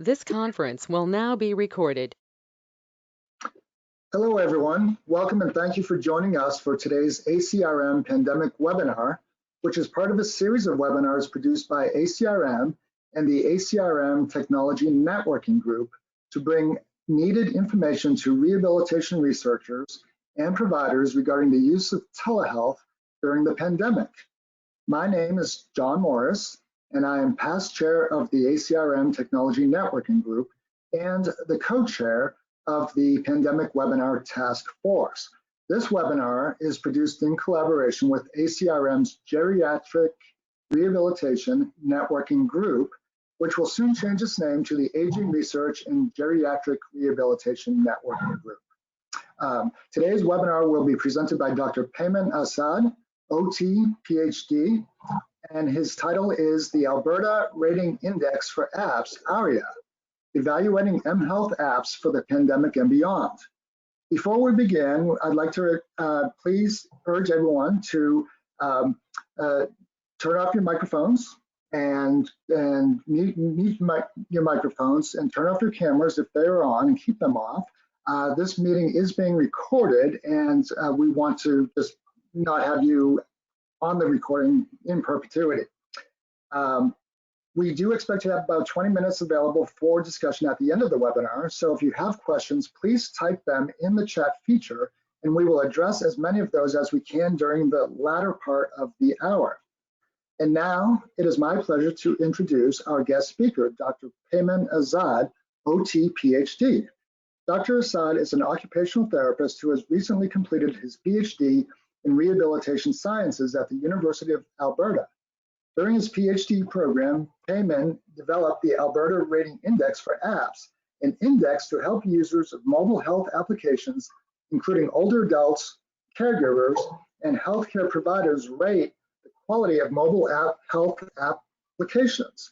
This conference will now be recorded. Hello, everyone. Welcome and thank you for joining us for today's ACRM Pandemic Webinar, which is part of a series of webinars produced by ACRM and the ACRM Technology Networking Group to bring needed information to rehabilitation researchers and providers regarding the use of telehealth during the pandemic. My name is John Morris, and I am past chair of the ACRM Technology Networking Group and the co-chair of the Pandemic Webinar Task Force. This webinar is produced in collaboration with ACRM's Geriatric Rehabilitation Networking Group, which will soon change its name to the Aging Research and Geriatric Rehabilitation Networking Group. Today's webinar will be presented by Dr. Peyman Azad, OT, PhD, and his title is the Alberta Rating Index for Apps, ARIA, Evaluating mHealth Apps for the Pandemic and Beyond. Before we begin, I'd like to please urge everyone to turn off your microphones and mute your microphones and turn off your cameras if they are on and keep them off. This meeting is being recorded, and we want to just not have you on the recording in perpetuity. We do expect to have about 20 minutes available for discussion at the end of the webinar. So if you have questions, please type them in the chat feature, and we will address as many of those as we can during the latter part of the hour. And now it is my pleasure to introduce our guest speaker, Dr. Peyman Azad, OT, PhD. Dr. Azad is an occupational therapist who has recently completed his PhD in Rehabilitation Sciences at the University of Alberta. During his PhD program, Peyman developed the Alberta Rating Index for Apps, an index to help users of mobile health applications, including older adults, caregivers, and healthcare providers, rate the quality of mobile health applications.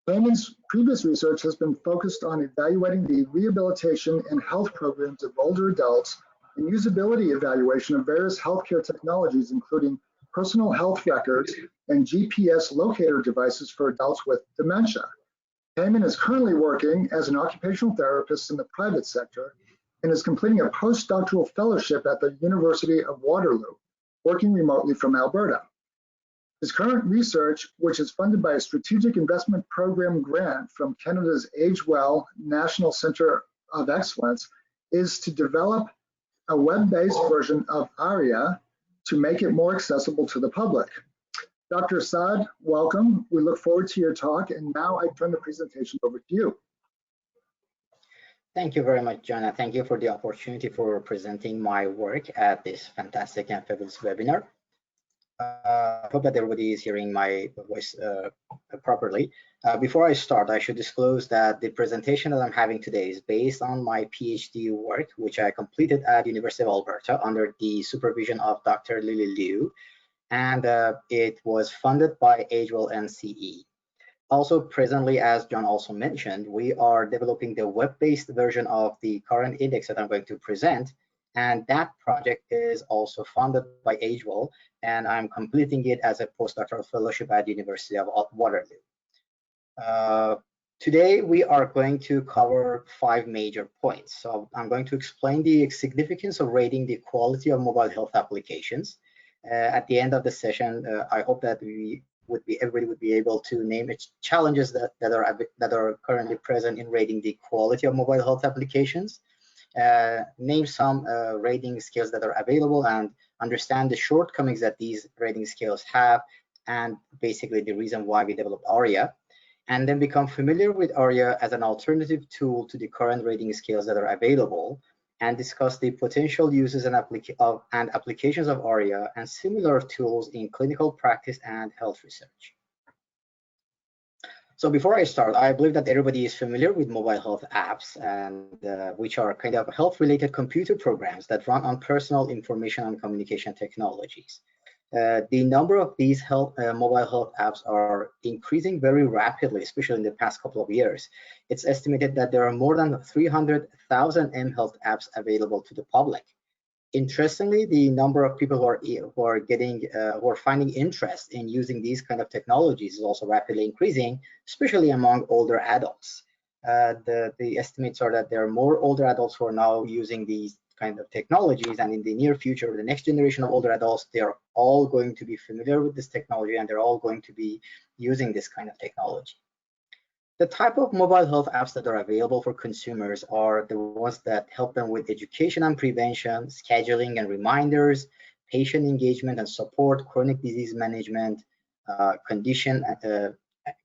Peyman's previous research has been focused on evaluating the rehabilitation and health programs of older adults and usability evaluation of various healthcare technologies, including personal health records and GPS locator devices for adults with dementia. Peyman is currently working as an occupational therapist in the private sector and is completing a postdoctoral fellowship at the University of Waterloo, working remotely from Alberta. His current research, which is funded by a Strategic Investment Program grant from Canada's Age Well National Centre of Excellence, is to develop a web-based version of ARIA to make it more accessible to the public. Dr. Azad, welcome. We look forward to your talk, and now I turn the presentation over to you. Thank you very much, John, and thank you for the opportunity for presenting my work at this fantastic and fabulous webinar. I hope that everybody is hearing my voice properly. Before I start, I should disclose that the presentation that I'm having today is based on my PhD work, which I completed at University of Alberta under the supervision of Dr. Lily Liu, and it was funded by AgeWell NCE. Also, presently, as John also mentioned, we are developing the web-based version of the current index that I'm going to present, and that project is also funded by AgeWell, and I'm completing it as a postdoctoral fellowship at the University of Waterloo. Today, we are going to cover 5 major points. So I'm going to explain the significance of rating the quality of mobile health applications. At the end of the session, I hope that everybody would be able to name challenges that are currently present in rating the quality of mobile health applications, name some rating scales that are available, and understand the shortcomings that these rating scales have, and basically the reason why we developed ARIA, and then become familiar with ARIA as an alternative tool to the current rating scales that are available, and discuss the potential uses and applications of ARIA and similar tools in clinical practice and health research. So before I start, I believe that everybody is familiar with mobile health apps, and which are kind of health-related computer programs that run on personal information and communication technologies. The number of these mobile health apps are increasing very rapidly, especially in the past couple of years. It's estimated that there are more than 300,000 mHealth apps available to the public. Interestingly, the number of people who are finding interest in using these kind of technologies is also rapidly increasing, especially among older adults. The estimates are that there are more older adults who are now using these kind of technologies, and in the near future, the next generation of older adults, they're all going to be familiar with this technology, and they're all going to be using this kind of technology. The type of mobile health apps that are available for consumers are the ones that help them with education and prevention, scheduling and reminders, patient engagement and support, chronic disease management, condition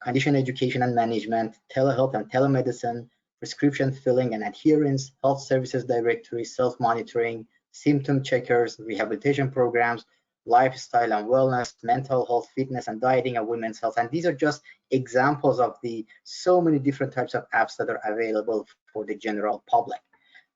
education and management, telehealth and telemedicine, prescription filling and adherence, health services directory, self-monitoring, symptom checkers, rehabilitation programs, lifestyle and wellness, mental health, fitness and dieting, and women's health. And these are just examples of the so many different types of apps that are available for the general public.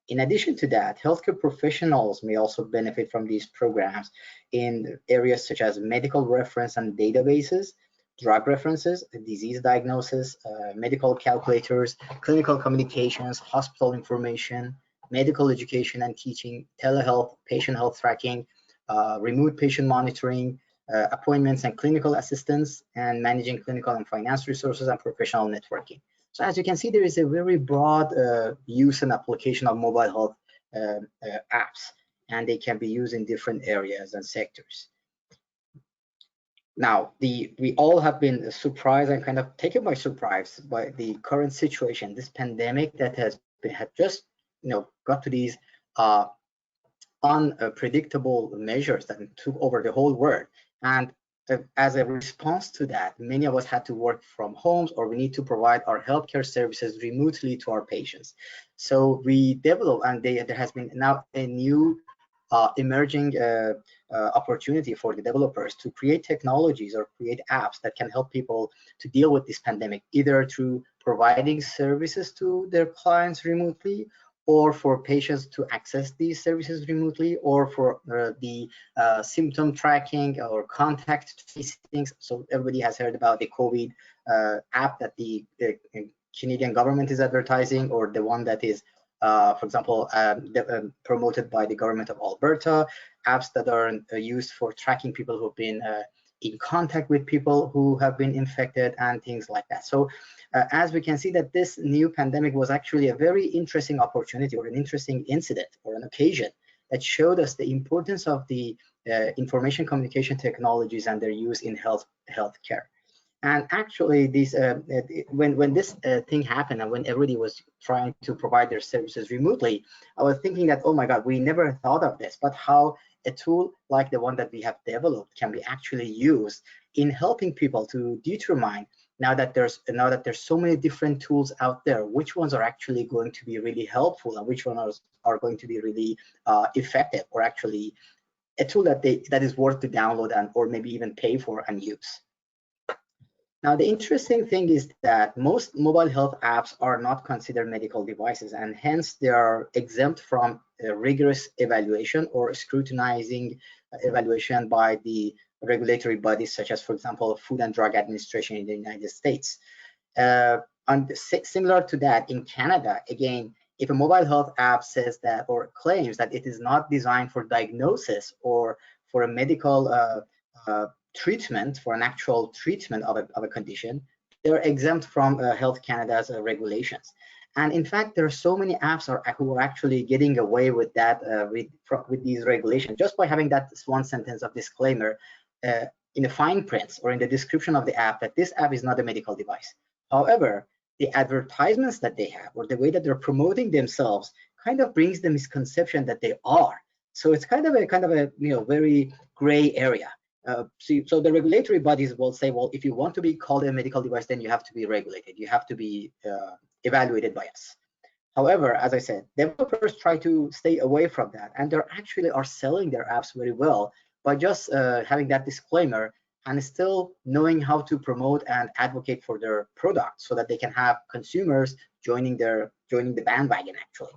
In addition to that, healthcare professionals may also benefit from these programs in areas such as medical reference and databases, drug references, disease diagnosis, medical calculators, clinical communications, hospital information, medical education and teaching, telehealth, patient health tracking, remote patient monitoring, appointments and clinical assistance, and managing clinical and finance resources and professional networking. So as you can see, there is a very broad use and application of mobile health apps, and they can be used in different areas and sectors. Now, we all have been surprised and kind of taken by surprise by the current situation, this pandemic that had just got to these unpredictable measures that took over the whole world. And as a response to that, many of us had to work from homes, or we need to provide our healthcare services remotely to our patients. So we developed, and there has been now a new emerging opportunity for the developers to create technologies or create apps that can help people to deal with this pandemic, either through providing services to their clients remotely, or for patients to access these services remotely, or for the symptom tracking or contact tracing. So everybody has heard about the COVID app that the Canadian government is advertising, or the one that is, for example, promoted by the government of Alberta, apps that are used for tracking people who've been in contact with people who have been infected and things like that. So as we can see, that this new pandemic was actually a very interesting opportunity, or an interesting incident, or an occasion that showed us the importance of the information communication technologies and their use in healthcare. And actually, these when this thing happened, and when everybody was trying to provide their services remotely, I was thinking that, oh my God, we never thought of this, but how a tool like the one that we have developed can be actually used in helping people to determine, now that there's so many different tools out there, which ones are actually going to be really helpful, and which ones are going to be really effective, or actually a tool that is worth to download and or maybe even pay for and use. Now, the interesting thing is that most mobile health apps are not considered medical devices, and hence they are exempt from rigorous evaluation or scrutinizing evaluation by the regulatory bodies, such as, for example, Food and Drug Administration in the United States. And similar to that, in Canada, again, if a mobile health app says that, or claims that it is not designed for diagnosis or for a medical treatment, for an actual treatment of a condition, they're exempt from Health Canada's regulations. And in fact, there are so many apps who are actually getting away with that, with these regulations, just by having that one sentence of disclaimer in the fine print or in the description of the app, that this app is not a medical device. However, the advertisements that they have, or the way that they're promoting themselves, kind of brings the misconception that they are. So it's kind of a very gray area. So the regulatory bodies will say, well, if you want to be called a medical device, then you have to be regulated. You have to be evaluated by us. However, as I said, developers try to stay away from that, and they actually are selling their apps very well by just having that disclaimer, and still knowing how to promote and advocate for their product, so that they can have consumers joining the bandwagon actually.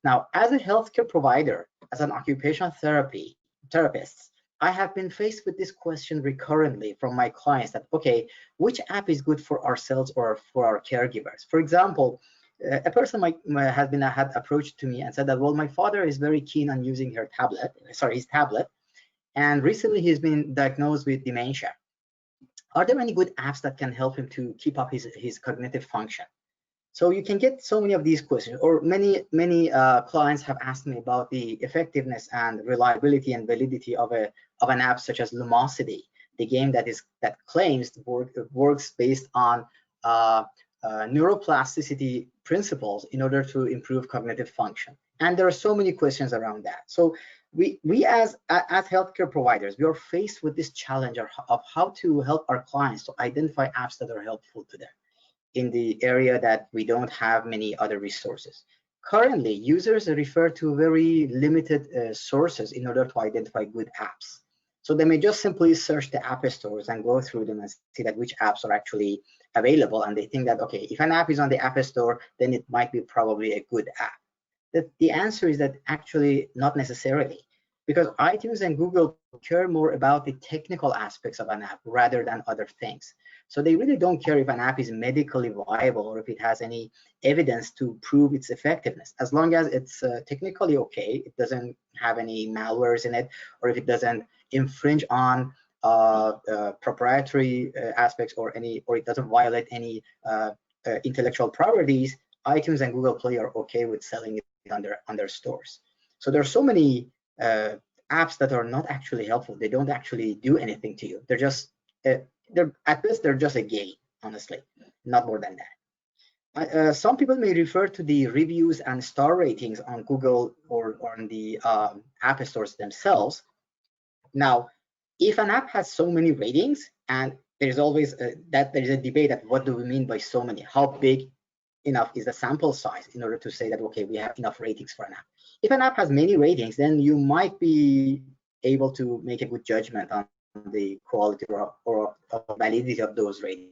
Now, as a healthcare provider, as an occupational therapist, I have been faced with this question recurrently from my clients, that, okay, which app is good for ourselves or for our caregivers? For example, a person had approached to me and said that, well, my father is very keen on using his tablet, and recently he's been diagnosed with dementia. Are there any good apps that can help him to keep up his cognitive function? So you can get so many of these questions, or many clients have asked me about the effectiveness and reliability and validity of an app such as Lumosity, the game that claims works based on neuroplasticity principles in order to improve cognitive function. And there are so many questions around that. So we as healthcare providers, we are faced with this challenge of how to help our clients to identify apps that are helpful to them in the area that we don't have many other resources. Currently, users refer to very limited sources in order to identify good apps. So they may just simply search the app stores and go through them and see that which apps are actually available, and they think that, okay, if an app is on the app store, then it might be probably a good app. The answer is that actually not necessarily, because iTunes and Google care more about the technical aspects of an app rather than other things. So they really don't care if an app is medically viable or if it has any evidence to prove its effectiveness. As long as it's technically okay, it doesn't have any malwares in it, or if it doesn't infringe on proprietary aspects or it doesn't violate any intellectual properties, iTunes and Google Play are okay with selling it on their stores. So there are so many apps that are not actually helpful. They don't actually do anything to you. They're just at best they're just a game, honestly, not more than that. Some people may refer to the reviews and star ratings on Google or on the app stores themselves. Now, if an app has so many ratings, and there's always there's a debate at what do we mean by so many? How big enough is the sample size in order to say that, okay, we have enough ratings for an app? If an app has many ratings, then you might be able to make a good judgment on the quality or validity of those ratings.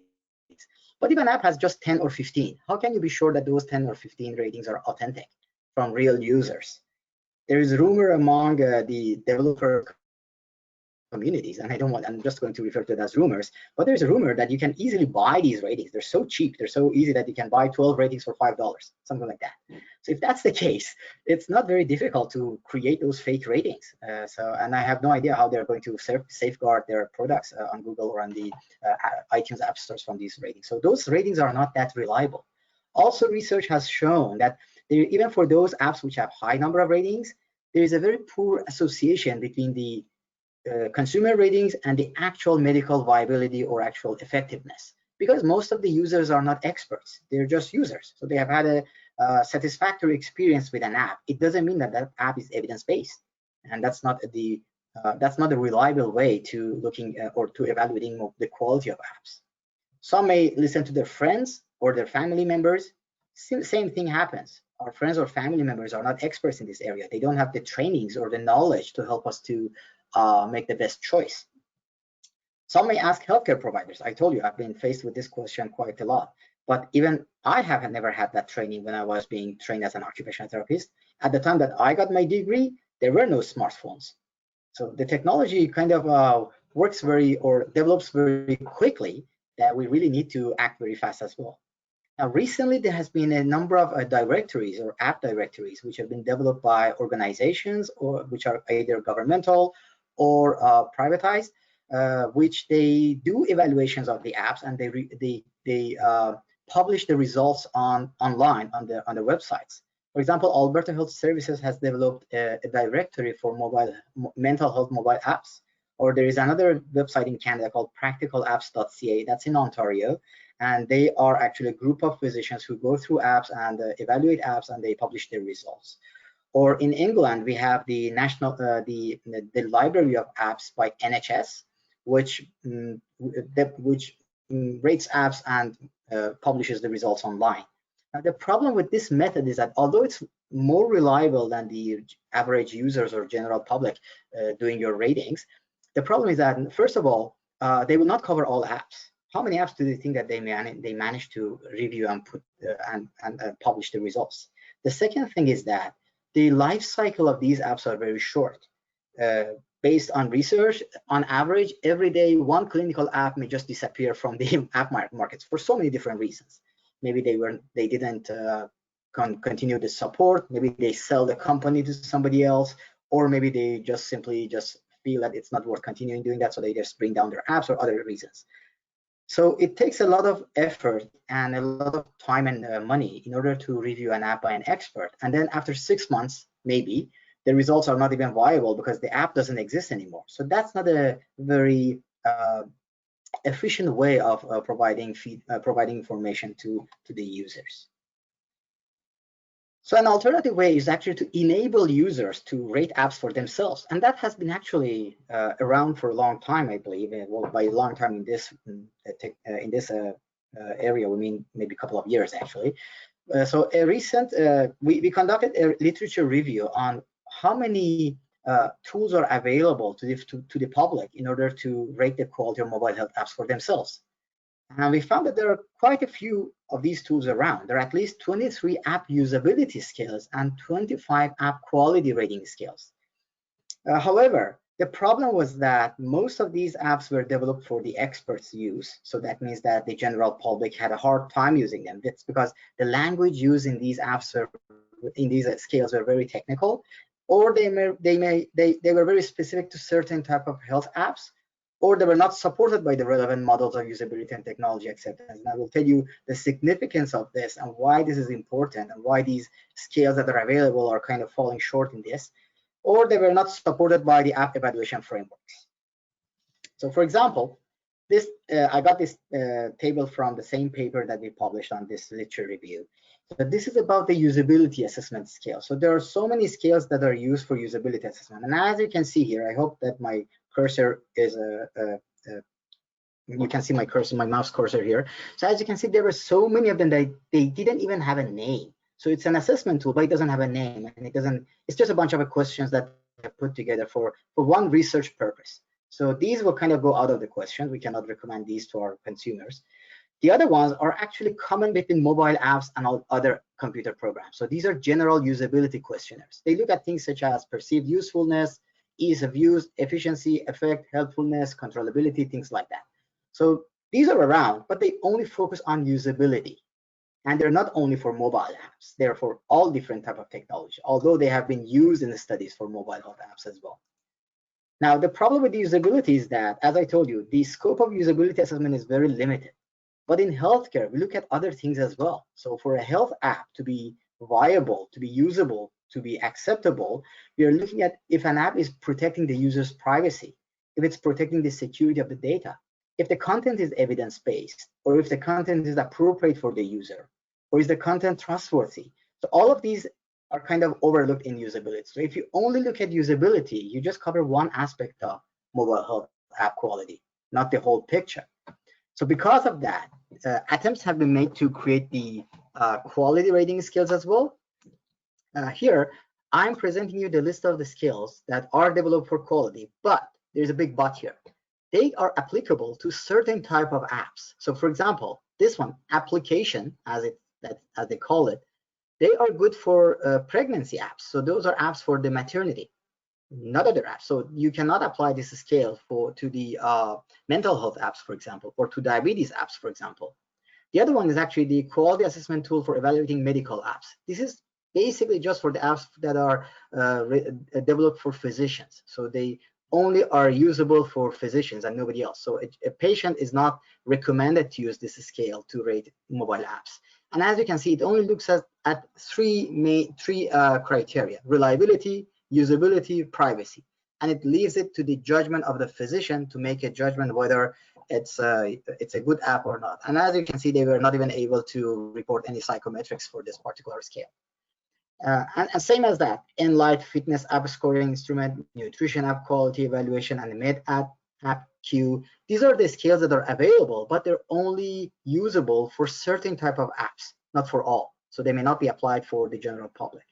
But if an app has just 10 or 15, how can you be sure that those 10 or 15 ratings are authentic from real users? There is rumor among the developer communities, and I'm just going to refer to it as rumors, but there's a rumor that you can easily buy these ratings. They're so cheap, they're so easy that you can buy 12 ratings for $5, something like that. So if that's the case, it's not very difficult to create those fake ratings. And I have no idea how they're going to safeguard their products on Google or on the iTunes app stores from these ratings. So those ratings are not that reliable. Also, research has shown that even for those apps which have high number of ratings, there is a very poor association between the consumer ratings and the actual medical viability or actual effectiveness, because most of the users are not experts, they're just users. So they have had a satisfactory experience with an app. It doesn't mean that that app is evidence-based, and that's not a reliable way to looking or to evaluating the quality of apps. Some may listen to their friends or their family members. Same thing happens. Our friends or family members are not experts in this area. They don't have the trainings or the knowledge to help us to make the best choice. Some may ask healthcare providers. I told you I've been faced with this question quite a lot, but even I have never had that training when I was being trained as an occupational therapist. At the time that I got my degree, there were no smartphones. So the technology kind of develops very quickly that we really need to act very fast as well. Now, recently, there has been a number of directories or app directories which have been developed by organizations or which are either governmental or privatized, which they do evaluations of the apps, and they publish the results online on the websites. For example, Alberta Health Services has developed a directory for mental health mobile apps. Or there is another website in Canada called practicalapps.ca, that's in Ontario, and they are actually a group of physicians who go through apps and evaluate apps, and they publish their results. Or in England, we have the the Library of Apps by NHS, which rates apps and publishes the results online. Now, the problem with this method is that although it's more reliable than the average users or general public doing your ratings, the problem is that, first of all, they will not cover all apps. How many apps do they think that they manage to review and put and publish the results? The second thing is that the life cycle of these apps are very short. Based on research, on average, every day one clinical app may just disappear from the app markets for so many different reasons. Maybe they didn't continue the support. Maybe they sell the company to somebody else, or maybe they just simply feel that it's not worth continuing doing that, so they just bring down their apps, or other reasons. So it takes a lot of effort and a lot of time and money in order to review an app by an expert. And then after 6 months, maybe, the results are not even viable because the app doesn't exist anymore. So that's not a very efficient way of providing information to the users. So an alternative way is actually to enable users to rate apps for themselves, and that has been actually around for a long time, I believe. Well, by a long time in this area, we mean maybe a couple of years actually. So a recent we conducted a literature review on how many tools are available to the public in order to rate the quality of mobile health apps for themselves. And we found that there are quite a few of these tools around. There are at least 23 app usability scales and 25 app quality rating scales. However, the problem was that most of these apps were developed for the experts' use. So that means that the general public had a hard time using them. That's because the language used in these apps in these scales were very technical, or they were very specific to certain type of health apps, or they were not supported by the relevant models of usability and technology acceptance. And I will tell you the significance of this and why this is important and why these scales that are available are kind of falling short in this, or they were not supported by the app evaluation frameworks. So for example, this I got this table from the same paper that we published on this literature review. So this is about the usability assessment scale. So there are so many scales that are used for usability assessment. And as you can see here, I hope that my cursor is you can see my cursor, my mouse cursor here. So as you can see, there were so many of them that they didn't even have a name. So it's an assessment tool, but it doesn't have a name, and it's just a bunch of questions that are put together for one research purpose. So these will kind of go out of the question. We cannot recommend these to our consumers. The other ones are actually common between mobile apps and all other computer programs. So these are general usability questionnaires. They look at things such as perceived usefulness, ease of use, efficiency, effect, helpfulness, controllability, things like that. So these are around, but they only focus on usability. And they're not only for mobile apps, they're for all different type of technology, although they have been used in the studies for mobile health apps as well. Now, the problem with the usability is that, as I told you, the scope of usability assessment is very limited. But in healthcare, we look at other things as well. So for a health app to be viable, to be usable, to be acceptable, we are looking at if an app is protecting the user's privacy, if it's protecting the security of the data, if the content is evidence-based, or if the content is appropriate for the user, or is the content trustworthy. So all of these are kind of overlooked in usability. So if you only look at usability, you just cover one aspect of mobile health app quality, not the whole picture. So because of that, attempts have been made to create the quality rating scales as well. Here, I'm presenting you the list of the scales that are developed for quality, but there's a big but here. They are applicable to certain type of apps. So for example, this one, application, as they call it, they are good for pregnancy apps. So those are apps for the maternity, not other apps. So you cannot apply this scale to the mental health apps, for example, or to diabetes apps, for example. The other one is actually the quality assessment tool for evaluating medical apps. This is basically just for the apps that are developed for physicians. So they only are usable for physicians and nobody else. So a patient is not recommended to use this scale to rate mobile apps. And as you can see, it only looks at three criteria: reliability, usability, privacy. And it leaves it to the judgment of the physician to make a judgment whether it's a good app or not. And as you can see, they were not even able to report any psychometrics for this particular scale. And same as that, Enlight fitness app scoring instrument, nutrition app quality evaluation, and the med app queue. These are the scales that are available, but they're only usable for certain type of apps, not for all. So they may not be applied for the general public.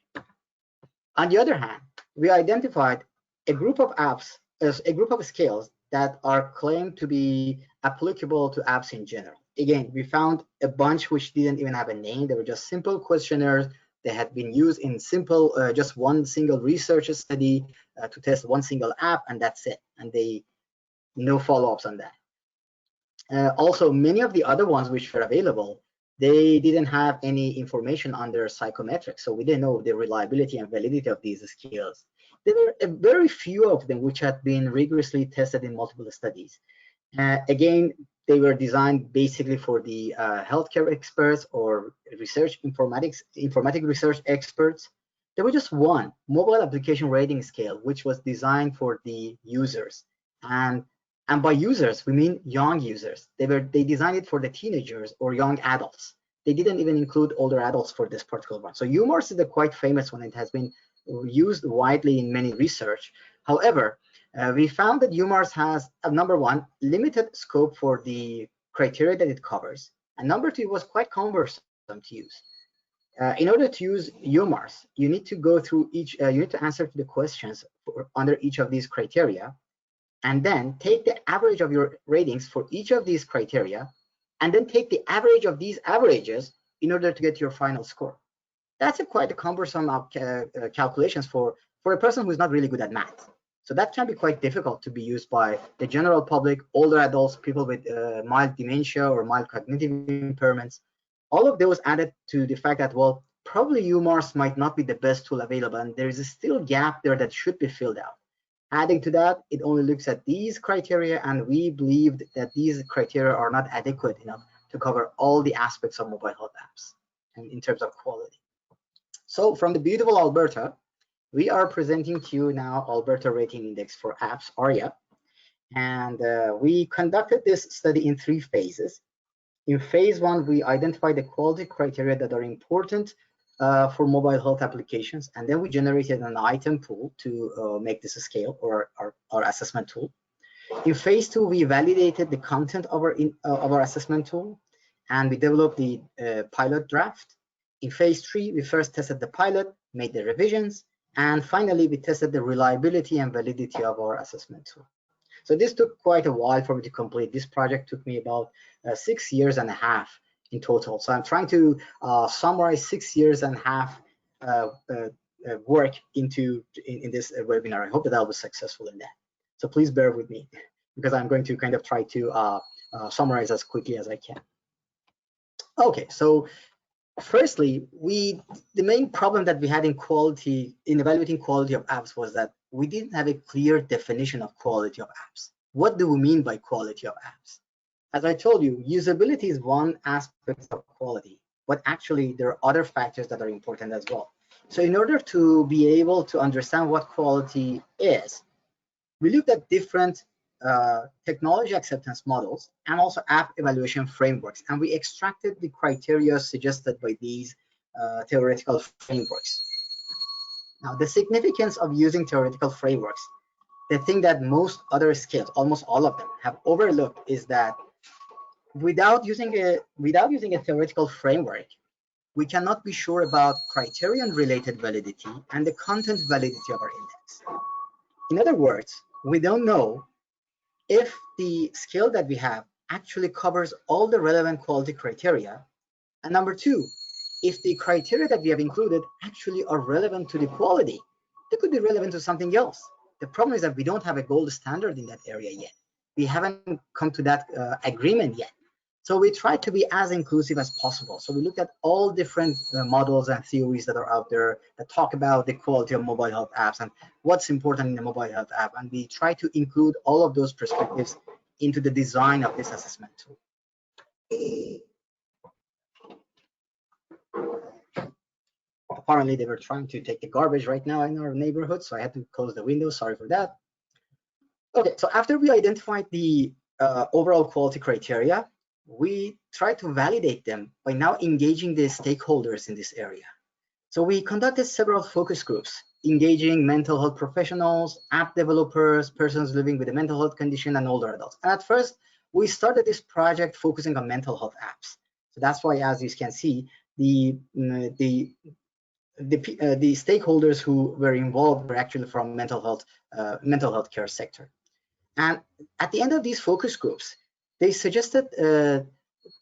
On the other hand, we identified a group of apps, a group of scales that are claimed to be applicable to apps in general. Again, we found a bunch which didn't even have a name. They were just simple questionnaires. They had been used in simple, just one single research study to test one single app, and that's it. And no follow-ups on that. Also, many of the other ones which were available, they didn't have any information on their psychometrics, so we didn't know the reliability and validity of these scales. There were very few of them which had been rigorously tested in multiple studies. Again, they were designed basically for the healthcare experts or informatic research experts. There was just one mobile application rating scale, which was designed for the users. And by users, we mean young users. They designed it for the teenagers or young adults. They didn't even include older adults for this particular one. So UMARS is a quite famous one. It has been used widely in many research. However, we found that UMARS has, number one, limited scope for the criteria that it covers. And number two, it was quite cumbersome to use. In order to use UMARS, you need to go through each, you need to answer to the questions under each of these criteria, and then take the average of your ratings for each of these criteria, and then take the average of these averages in order to get your final score. That's quite a cumbersome calculations for a person who's not really good at math. So that can be quite difficult to be used by the general public, older adults, people with mild dementia or mild cognitive impairments. All of those added to the fact that, well, probably UMARS might not be the best tool available, and there is a still gap there that should be filled out. Adding to that, it only looks at these criteria, and we believed that these criteria are not adequate enough to cover all the aspects of mobile health apps and in terms of quality. So from the beautiful Alberta, we are presenting to you now Alberta Rating Index for apps, ARIA. And we conducted this study in 3 phases. In phase 1, we identified the quality criteria that are important for mobile health applications, and then we generated an item pool to make this a scale, or our assessment tool. In phase 2, we validated the content of our assessment tool, and we developed the pilot draft. In phase 3, we first tested the pilot, made the revisions, and finally we tested the reliability and validity of our assessment tool. So this took quite a while for me to complete. This project took me about 6 years and a half in total. So I'm trying to summarize 6 years and a half work in this webinar. I hope that I was successful in that. So please bear with me, because I'm going to kind of try to summarize as quickly as I can. Okay, so firstly, the main problem that we had in evaluating quality of apps was that we didn't have a clear definition of quality of apps. What do we mean by quality of apps? As I told you, usability is one aspect of quality, but actually there are other factors that are important as well. So in order to be able to understand what quality is, we looked at different technology acceptance models and also app evaluation frameworks, and we extracted the criteria suggested by these theoretical frameworks. Now, the significance of using theoretical frameworks, the thing that most other scales, almost all of them, have overlooked is that without using a theoretical framework, we cannot be sure about criterion-related validity and the content validity of our index. In other words, we don't know if the scale that we have actually covers all the relevant quality criteria, and number two, if the criteria that we have included actually are relevant to the quality. They could be relevant to something else. The problem is that we don't have a gold standard in that area yet. We haven't come to that agreement yet. So we try to be as inclusive as possible. So we looked at all different models and theories that are out there that talk about the quality of mobile health apps and what's important in a mobile health app. And we try to include all of those perspectives into the design of this assessment tool. Apparently they were trying to take the garbage right now in our neighborhood, so I had to close the window. Sorry for that. Okay, so after we identified the overall quality criteria, we try to validate them by now engaging the stakeholders in this area. So we conducted several focus groups, engaging mental health professionals, app developers, persons living with a mental health condition, and older adults. And at first, we started this project focusing on mental health apps. So that's why, as you can see, the stakeholders who were involved were actually from mental health care sector. And at the end of these focus groups, they suggested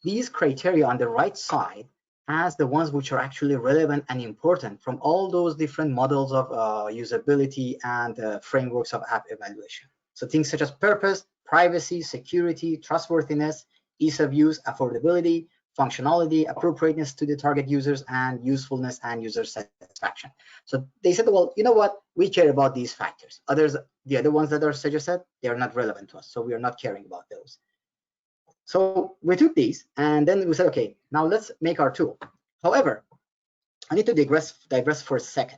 these criteria on the right side as the ones which are actually relevant and important from all those different models of usability and frameworks of app evaluation. So things such as purpose, privacy, security, trustworthiness, ease of use, affordability, functionality, appropriateness to the target users, and usefulness and user satisfaction. So they said, well, you know what? We care about these factors. The other ones that are suggested, they are not relevant to us. So we are not caring about those. So we took these and then we said, okay, now let's make our tool. However, I need to digress for a second.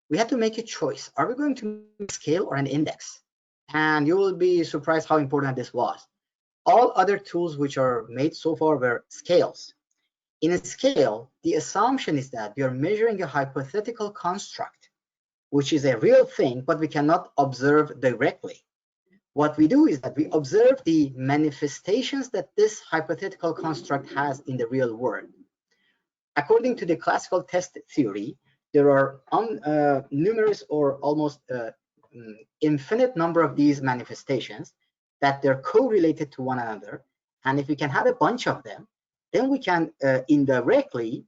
We had to make a choice. Are we going to make a scale or an index? And you will be surprised how important this was. All other tools which are made so far were scales. In a scale, the assumption is that we are measuring a hypothetical construct, which is a real thing, but we cannot observe directly. What we do is that we observe the manifestations that this hypothetical construct has in the real world. According to the classical test theory, there are numerous or almost infinite number of these manifestations that they're correlated to one another. And if we can have a bunch of them, then we can indirectly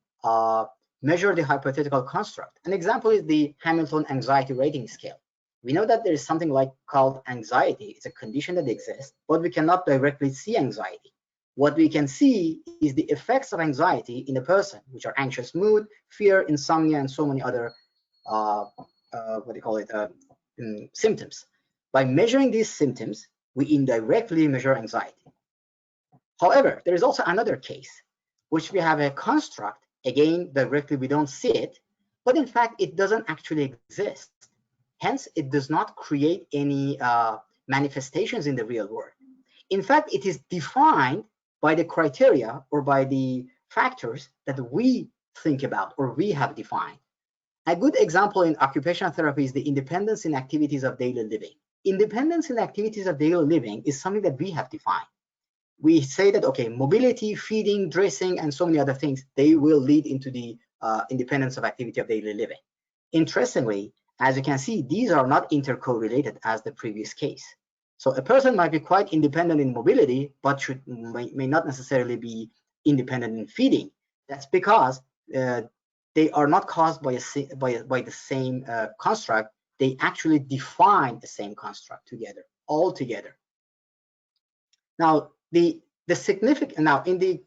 measure the hypothetical construct. An example is the Hamilton Anxiety Rating Scale. We know that there is something called anxiety. It's a condition that exists, but we cannot directly see anxiety. What we can see is the effects of anxiety in a person, which are anxious mood, fear, insomnia, and so many other symptoms. By measuring these symptoms, we indirectly measure anxiety. However, there is also another case, which we have a construct. Again, directly we don't see it, but in fact, it doesn't actually exist. Hence, it does not create any manifestations in the real world. In fact, it is defined by the criteria or by the factors that we think about or we have defined. A good example in occupational therapy is the independence in activities of daily living. Independence in activities of daily living is something that we have defined. We say that, okay, mobility, feeding, dressing, and so many other things, they will lead into the independence of activity of daily living. Interestingly, as you can see, these are not intercorrelated as the previous case. So a person might be quite independent in mobility, but may not necessarily be independent in feeding. That's because they are not caused by the same construct. They actually define the same construct together, all together. Now, the significant in the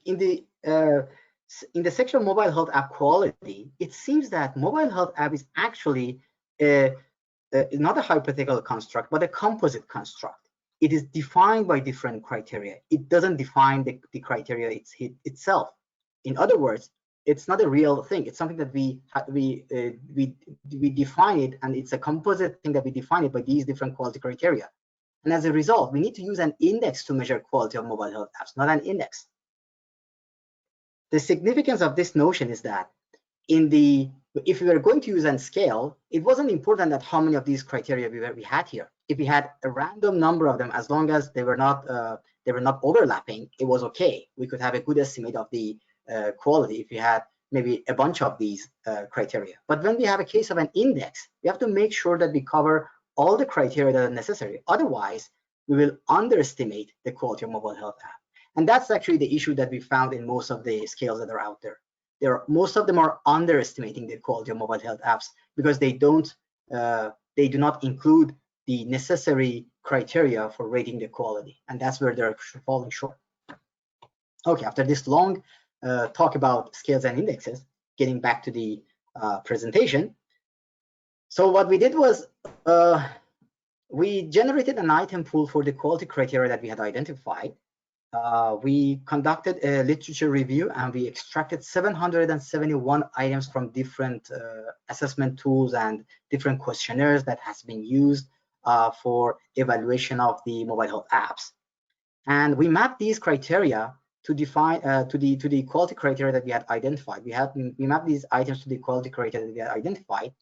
section of mobile health app quality, it seems that mobile health app is actually not a hypothetical construct, but a composite construct. It is defined by different criteria. It doesn't define the criteria itself. In other words, it's not a real thing. It's something that we define it, and it's a composite thing that we define it by these different quality criteria. And as a result, we need to use an index to measure quality of mobile health apps, not an index. The significance of this notion is that if we were going to use a scale, it wasn't important that how many of these criteria we had here. If we had a random number of them, as long as they were not overlapping, it was okay. We could have a good estimate of the quality if we had maybe a bunch of these criteria. But when we have a case of an index, we have to make sure that we cover all the criteria that are necessary. Otherwise, we will underestimate the quality of mobile health app. And that's actually the issue that we found in most of the scales that are out there. Most of them are underestimating the quality of mobile health apps because they do not include the necessary criteria for rating the quality, and that's where they're falling short. Okay, after this long talk about scales and indexes, getting back to the presentation. So what we did was we generated an item pool for the quality criteria that we had identified. We conducted a literature review and we extracted 771 items from different assessment tools and different questionnaires that has been used for evaluation of the mobile health apps. And we mapped these criteria to define to the quality criteria that we had identified. We mapped these items to the quality criteria that we had identified.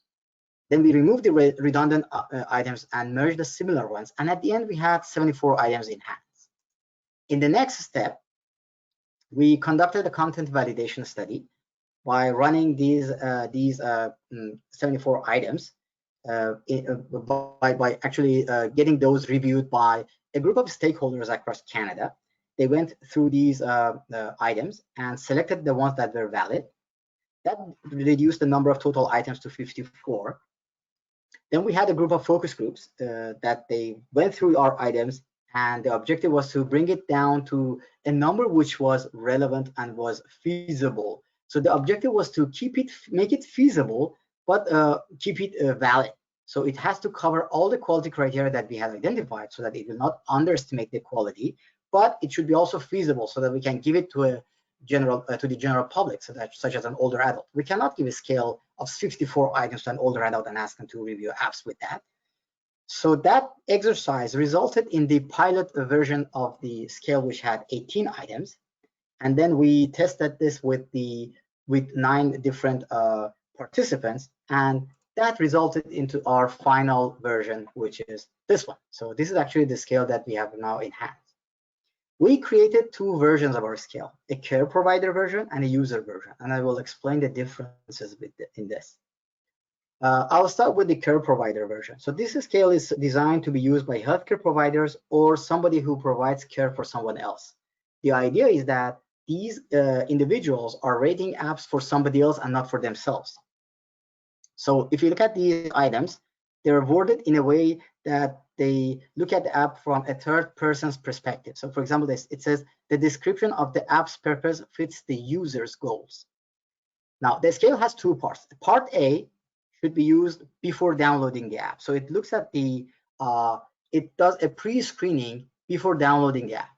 Then we removed the redundant items and merged the similar ones. And at the end, we had 74 items in hand. In the next step, we conducted a content validation study by running these 74 items by actually getting those reviewed by a group of stakeholders across Canada. They went through these items and selected the ones that were valid. That reduced the number of total items to 54. Then we had a group of focus groups that they went through our items, and the objective was to bring it down to a number which was relevant and was feasible. So the objective was to make it feasible, but keep it valid. So it has to cover all the quality criteria that we have identified so that it will not underestimate the quality, but it should be also feasible so that we can give it to a general to the general public, so that, such as an older adult. We cannot give a scale of 54 items to an older adult and ask them to review apps with that. So that exercise resulted in the pilot version of the scale, which had 18 items, and then we tested this with 9 different participants, and that resulted into our final version, which is this one. So this is actually the scale that we have now in hand. We created 2 versions of our scale, a care provider version and a user version, and I will explain the differences in this. I'll start with the care provider version. So this scale is designed to be used by healthcare providers or somebody who provides care for someone else. The idea is that these individuals are rating apps for somebody else and not for themselves. So if you look at these items, they're worded in a way that they look at the app from a third person's perspective. So for example, it says the description of the app's purpose fits the user's goals. Now the scale has 2 parts. Part A should be used before downloading the app. So it looks at the, it does a pre-screening before downloading the app.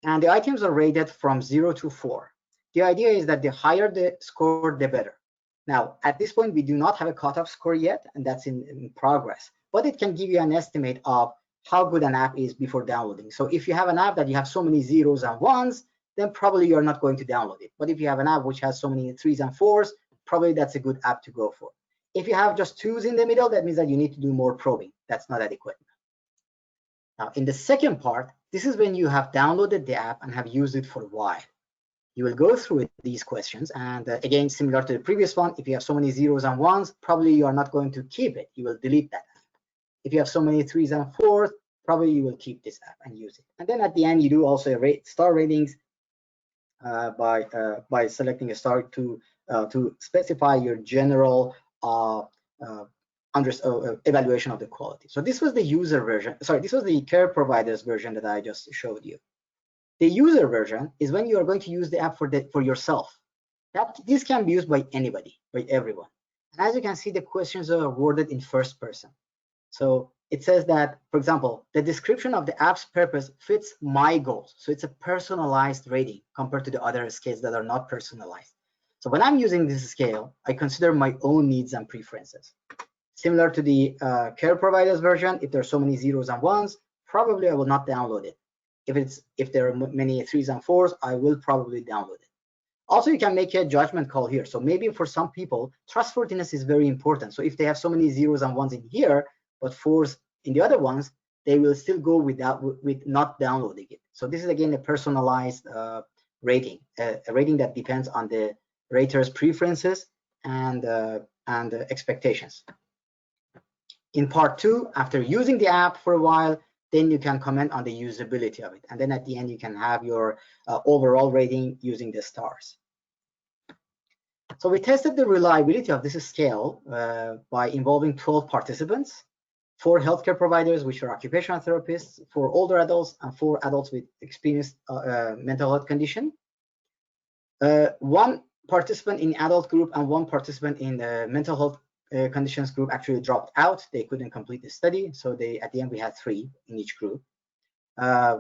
And the items are rated from 0 to 4. The idea is that the higher the score, the better. Now, at this point, we do not have a cutoff score yet, and that's in progress, but it can give you an estimate of how good an app is before downloading. So if you have an app that you have so many 0s and 1s, then probably you're not going to download it. But if you have an app which has so many 3s and 4s, probably that's a good app to go for. If you have just 2s in the middle, that means that you need to do more probing. That's not adequate. Now, in the second part, this is when you have downloaded the app and have used it for a while. You will go through these questions, and again, similar to the previous one, if you have so many 0s and 1s, probably you are not going to keep it. You will delete that app. If you have so many 3s and 4s, probably you will keep this app and use it. And then at the end, you do also star ratings by selecting a star to specify your general evaluation of the quality. So this was the user version. Sorry, this was the care providers version that I just showed you. The user version is when you are going to use the app for yourself. This can be used by anybody, by everyone. And as you can see, the questions are worded in first person. So it says that, for example, the description of the app's purpose fits my goals. So it's a personalized rating compared to the other scales that are not personalized. So when I'm using this scale, I consider my own needs and preferences. Similar to the care providers version, if there are so many 0s and 1s, probably I will not download it. If there are many 3s and 4s, I will probably download it. Also, you can make a judgment call here. So maybe for some people, trustworthiness is very important. So if they have so many 0s and 1s in here, but 4s in the other ones, they will still go with not downloading it. So this is again a personalized rating, a rating that depends on the rater's preferences and expectations. In part 2, after using the app for a while, then you can comment on the usability of it. And then at the end, you can have your overall rating using the stars. So we tested the reliability of this scale by involving 12 participants, 4 healthcare providers, which are occupational therapists, 4 older adults, and 4 adults with experienced mental health condition. 1 participant in adult group and 1 participant in the mental health conditions group actually dropped out. They couldn't complete the study. So at the end, we had 3 in each group.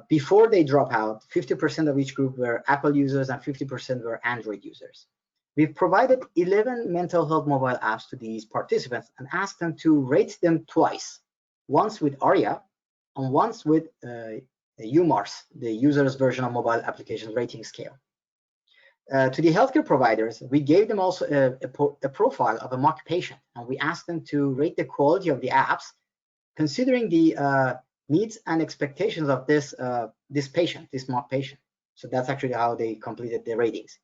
Before they drop out, 50% of each group were Apple users and 50% were Android users. We've provided 11 mental health mobile apps to these participants and asked them to rate them twice, once with ARIA and once with UMARS, the user's version of mobile application rating scale. To the healthcare providers, we gave them also a profile of a mock patient, and we asked them to rate the quality of the apps, considering the needs and expectations of this mock patient. So that's actually how they completed the ratings.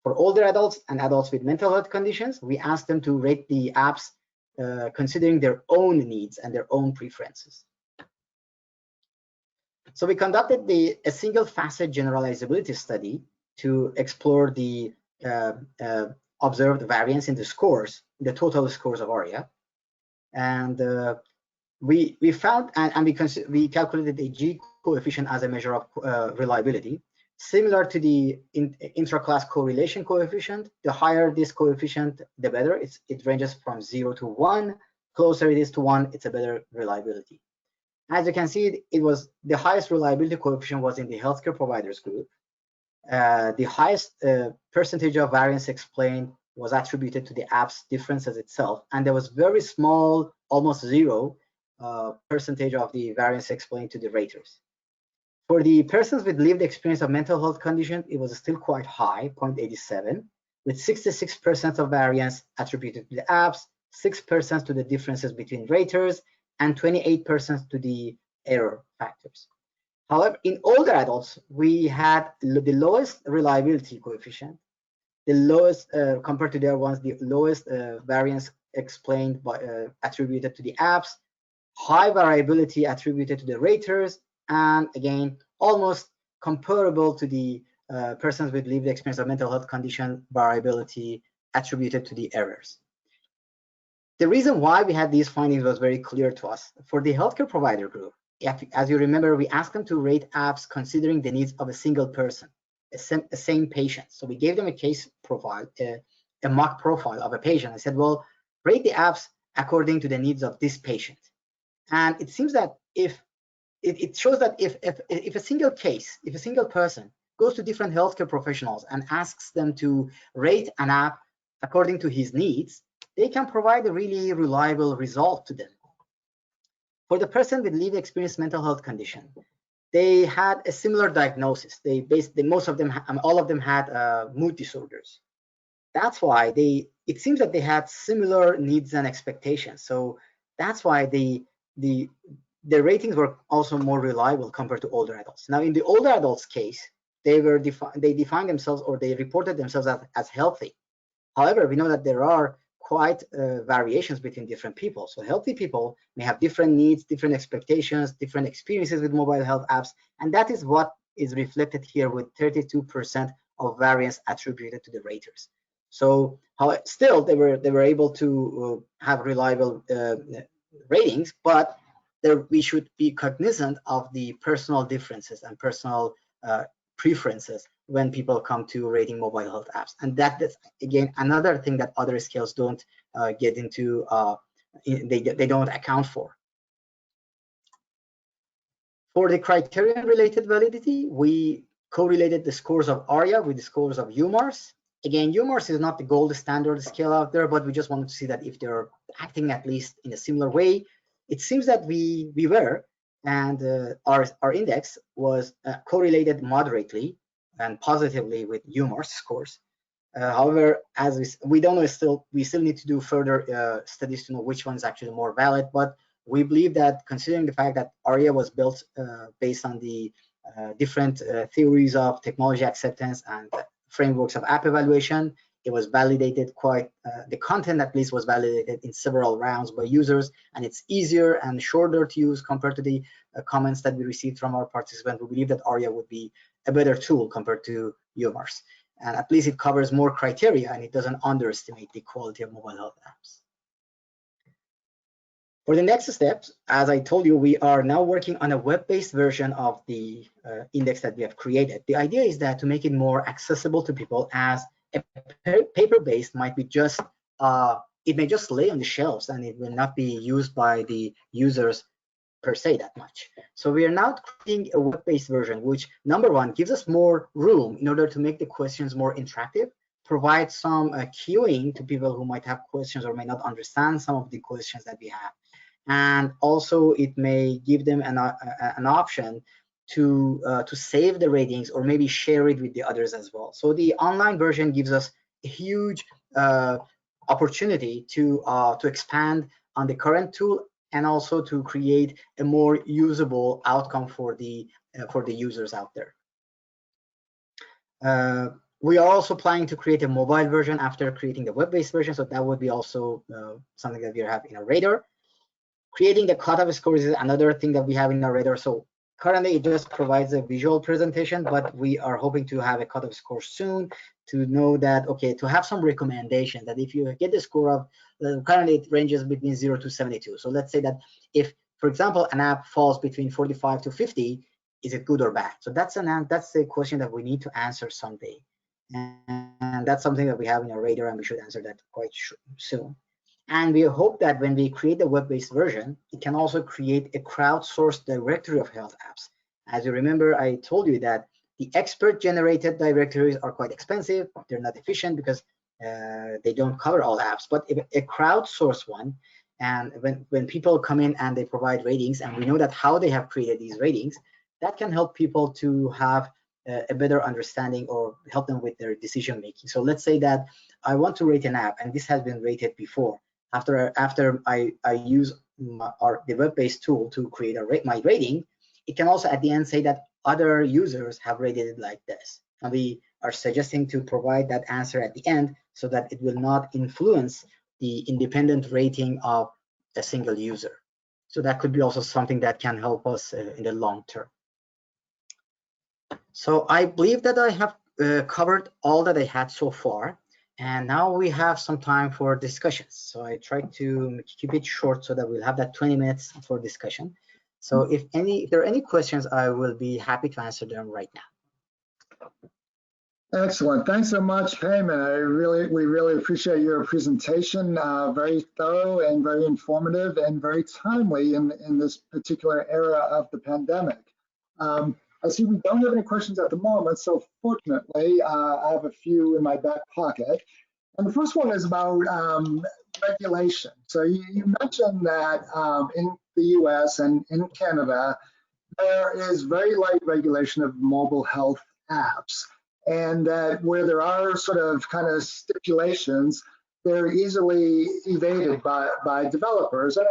For older adults and adults with mental health conditions, we asked them to rate the apps considering their own needs and their own preferences. So we conducted a single facet generalizability study to explore the observed variance in the scores, the total scores of ARIA. And we found, and we calculated the G coefficient as a measure of reliability. Similar to the intra-class correlation coefficient, the higher this coefficient, the better. It ranges from 0 to 1. Closer it is to 1, it's a better reliability. As you can see, it was the highest reliability coefficient was in the healthcare providers group. The highest percentage of variance explained was attributed to the app's differences itself, and there was very small, almost zero percentage of the variance explained to the raters. For the persons with lived experience of mental health condition, it was still quite high, 0.87, with 66% of variance attributed to the apps, 6% to the differences between raters, and 28% to the error factors. However, in older adults, we had the lowest reliability coefficient, the lowest compared to their ones, the lowest variance explained by attributed to the apps, high variability attributed to the raters, and again, almost comparable to the persons with lived experience of mental health condition variability attributed to the errors. The reason why we had these findings was very clear to us. For the healthcare provider group, as you remember, we asked them to rate apps considering the needs of a single person, a same patient. So we gave them a case profile, a mock profile of a patient. I said, well, rate the apps according to the needs of this patient. And it seems that if it shows that if a single case, if a single person goes to different healthcare professionals and asks them to rate an app according to his needs, they can provide a really reliable result to them. For the person with lived experience mental health condition, they had a similar diagnosis. Most of them, all of them had mood disorders. That's why it seems that they had similar needs and expectations. So that's why their ratings were also more reliable compared to older adults. Now, in the older adults case, they defined themselves, or they reported themselves as healthy. However, we know that there are quite variations between different people. So healthy people may have different needs, different expectations, different experiences with mobile health apps, and that is what is reflected here with 32% of variance attributed to the raters. So still, they were able to have reliable ratings, but we should be cognizant of the personal differences and personal preferences when people come to rating mobile health apps. And that's, again, another thing that other scales don't get into, they don't account for. For the criterion-related validity, we correlated the scores of ARIA with the scores of UMARS. Again, UMARS is not the gold standard scale out there, but we just wanted to see that if they're acting at least in a similar way. It seems that we were, and our index was correlated moderately and positively with UMARS scores. However, as we don't know, we still need to do further studies to know which one is actually more valid, but we believe that, considering the fact that ARIA was built based on the different theories of technology acceptance and frameworks of app evaluation, it was validated the content at least was validated in several rounds by users, and it's easier and shorter to use compared to the comments that we received from our participants. We believe that ARIA would be a better tool compared to UMARS. And at least it covers more criteria and it doesn't underestimate the quality of mobile health apps. For the next steps, as I told you, we are now working on a web-based version of the index that we have created. The idea is that to make it more accessible to people, as a paper-based might be just, it may just lay on the shelves and it will not be used by the users per se that much. So we are now creating a web-based version, which, number one, gives us more room in order to make the questions more interactive, provide some queuing to people who might have questions or may not understand some of the questions that we have. And also it may give them an option to save the ratings or maybe share it with the others as well. So the online version gives us a huge opportunity to expand on the current tool and also to create a more usable outcome for the users out there. We are also planning to create a mobile version after creating the web-based version, so that would be also something that we have in our radar. Creating the cutoff scores is another thing that we have in our radar. So currently it just provides a visual presentation, but we are hoping to have a cutoff score soon to know that, okay, to have some recommendation that if you get the score of, currently it ranges between 0 to 72. So let's say that if, for example, an app falls between 45 to 50, is it good or bad? So that's a question that we need to answer someday. And that's something that we have in our radar, and we should answer that quite soon. And we hope that when we create the web-based version, it can also create a crowdsourced directory of health apps. As you remember, I told you that the expert-generated directories are quite expensive. They're not efficient because they don't cover all apps. But if a crowdsourced one, and when people come in and they provide ratings, and we know that how they have created these ratings, that can help people to have a better understanding or help them with their decision making. So let's say that I want to rate an app, and this has been rated before. After I use the web-based tool to create my rating, it can also at the end say that other users have rated it like this. And we are suggesting to provide that answer at the end so that it will not influence the independent rating of a single user. So that could be also something that can help us in the long term. So I believe that I have covered all that I had so far. And now we have some time for discussions. So I try to keep it short so that we'll have that 20 minutes for discussion. So if there are any questions, I will be happy to answer them right now. Excellent. Thanks so much, Peyman. We really appreciate your presentation. Very thorough and very informative and very timely in this particular era of the pandemic. I see we don't have any questions at the moment, so fortunately, I have a few in my back pocket. And the first one is about regulation. So you mentioned that in the US and in Canada, there is very light regulation of mobile health apps. And that where there are sort of kind of stipulations, they're easily evaded by developers. And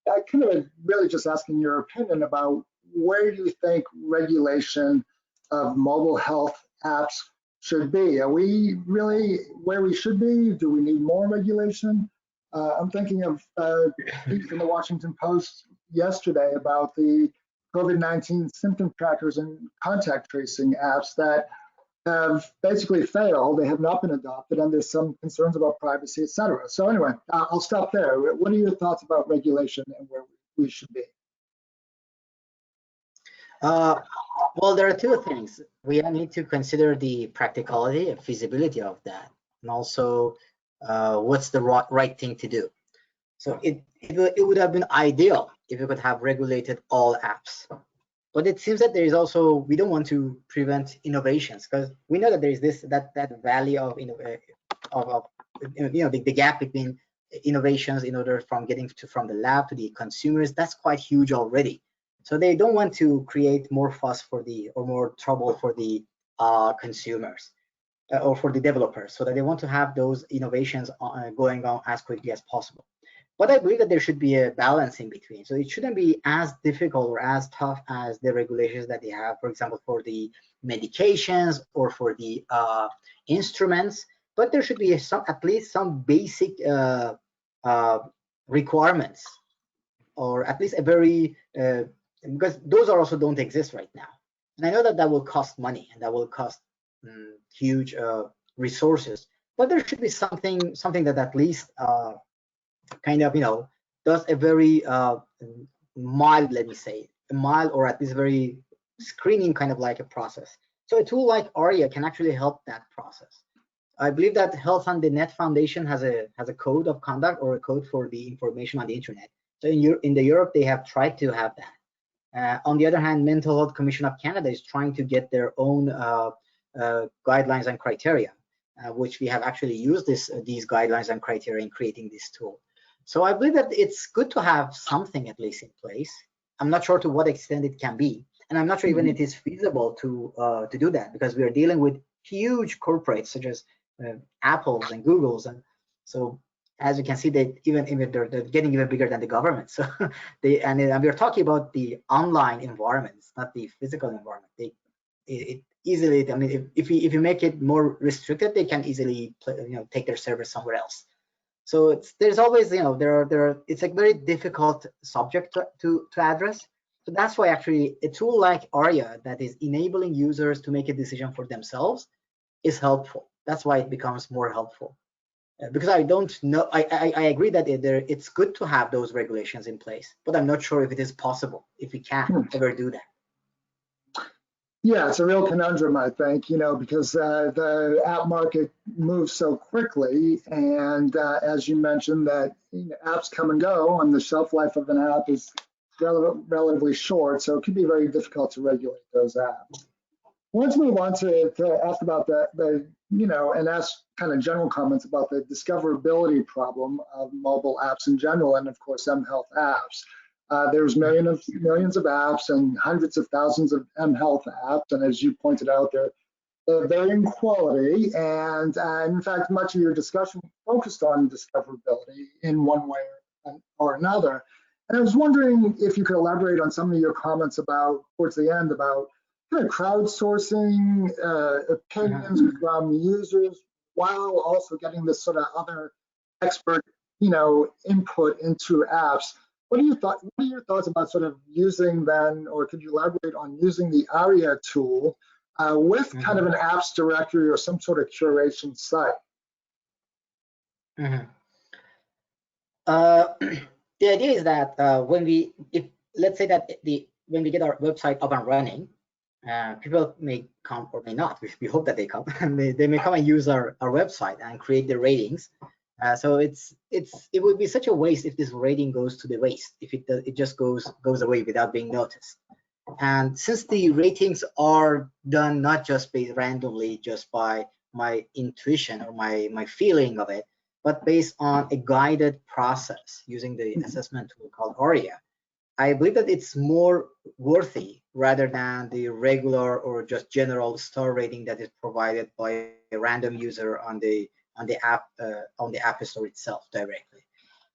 I kind of really just asking your opinion about where do you think regulation of mobile health apps should be? Are we really where we should be? Do we need more regulation? I'm thinking of piece in the Washington Post yesterday about the COVID-19 symptom trackers and contact tracing apps that have basically failed. They have not been adopted, and there's some concerns about privacy, et cetera. So anyway, I'll stop there. What are your thoughts about regulation and where we should be? Well, there are two things. We need to consider the practicality and feasibility of that, and also what's the right thing to do. So it would have been ideal if we could have regulated all apps. But it seems that there is also, we don't want to prevent innovations, because we know that there is that valley of the gap between innovations in order from getting from the lab to the consumers. That's quite huge already. So they don't want to create more fuss or more trouble for the consumers or for the developers, so that they want to have those innovations going on as quickly as possible. But I believe that there should be a balance in between. So it shouldn't be as difficult or as tough as the regulations that they have, for example, for the medications or for the instruments. But there should be at least some basic requirements, or at least a very, because those are also don't exist right now. And I know that that will cost money and that will cost huge resources. But there should be something that at least kind of, does a very mild, let me say, a mild or at least very screening kind of like a process. So a tool like ARIA can actually help that process. I believe that Health on the Net Foundation has a code of conduct or a code for the information on the internet. So in Europe, they have tried to have that. On the other hand, Mental Health Commission of Canada is trying to get their own guidelines and criteria, which we have actually used these guidelines and criteria in creating this tool. So I believe that it's good to have something at least in place. I'm not sure to what extent it can be, and I'm not sure even it is feasible to do that, because we are dealing with huge corporates such as Apples and Googles, and so as you can see, they're getting even bigger than the government. So and we're talking about the online environments, not the physical environment. It easily, I mean, if you make it more restricted, they can easily take their servers somewhere else. So there's always, it's a very difficult subject to address. So that's why actually a tool like ARIA that is enabling users to make a decision for themselves is helpful. That's why it becomes more helpful. Because I don't know, I agree that it's good to have those regulations in place, but I'm not sure if it is possible, if we can ever do that. Yeah, it's a real conundrum, I think, because the app market moves so quickly. And as you mentioned, that apps come and go, and the shelf life of an app is relatively short. So it can be very difficult to regulate those apps. Let's move on to ask about and ask kind of general comments about the discoverability problem of mobile apps in general, and of course, mHealth apps. There's millions of apps and hundreds of thousands of mHealth apps, and as you pointed out, they're varying quality, and in fact, much of your discussion focused on discoverability in one way or another. And I was wondering if you could elaborate on some of your comments about, towards the end, about kind of crowdsourcing opinions from users while also getting this sort of other expert, input into apps. What are your thoughts about sort of using then, or could you elaborate on using the ARIA tool with kind of an apps directory or some sort of curation site? The idea is that let's say that when we get our website up and running, people may come or may not. We hope that they come. they may come and use our website and create the ratings. So it would be such a waste if this rating goes to the waste, if it just goes away without being noticed. And since the ratings are done not just based randomly, just by my intuition or my feeling of it, but based on a guided process using the assessment tool called ARIA, I believe that it's more worthy rather than the regular or just general star rating that is provided by a random user on the app store itself directly.